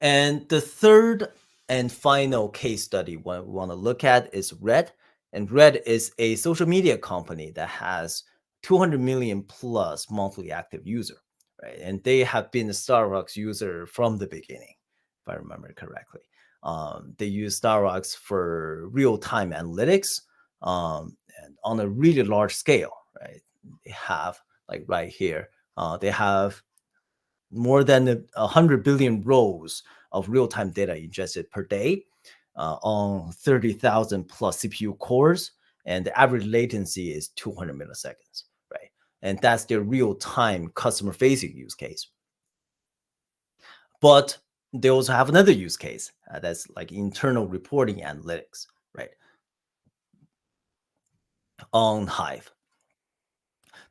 And the third and final case study we want to look at is Red. And Red is a social media company that has 200 million plus monthly active user, right? And they have been a StarRocks user from the beginning, if I remember correctly. They use StarRocks for real-time analytics and on a really large scale, right? They have, like right here, they have more than 100 billion rows of real-time data ingested per day on 30,000 plus CPU cores, and the average latency is 200 milliseconds, right? And that's their real-time customer-facing use case. But they also have another use case that's like internal reporting analytics, right? On Hive.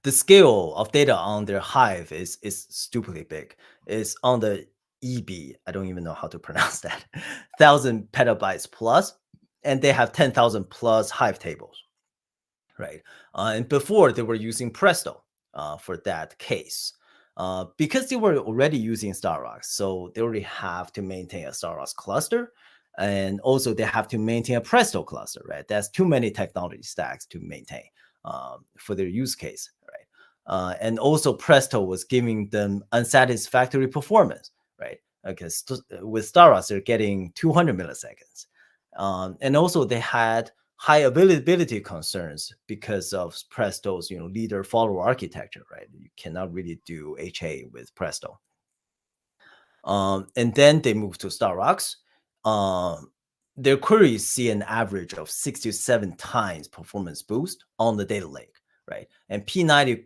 The scale of data on their Hive is stupidly big. It's on the EB, I don't even know how to pronounce that, 1,000 petabytes plus, and they have 10,000 plus Hive tables, right? And before they were using Presto for that case. Because they were already using StarRocks, so they already have to maintain a StarRocks cluster, and also they have to maintain a Presto cluster, right? That's too many technology stacks to maintain for their use case, right? And also Presto was giving them unsatisfactory performance, right? Because with StarRocks, they're getting 200 milliseconds. And also they had high availability concerns because of Presto's, leader follower architecture, right? You cannot really do HA with Presto. And then they moved to StarRocks. Their queries see an average of 6 to 7 times performance boost on the data lake, right? And P90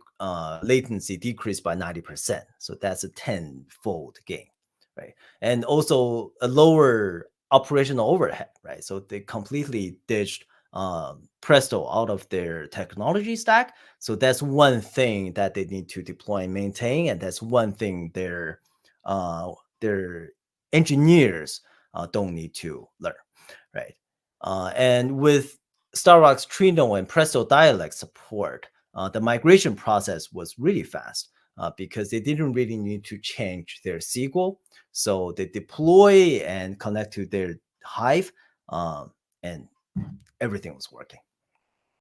latency decreased by 90%. So that's a 10-fold gain, right? And also a lower operational overhead, right? So they completely ditched Presto out of their technology stack. So that's one thing that they need to deploy and maintain, and that's one thing their engineers don't need to learn, right? And with StarRocks Trino and Presto dialect support, the migration process was really fast because they didn't really need to change their SQL. So they deploy and connect to their Hive, and everything was working.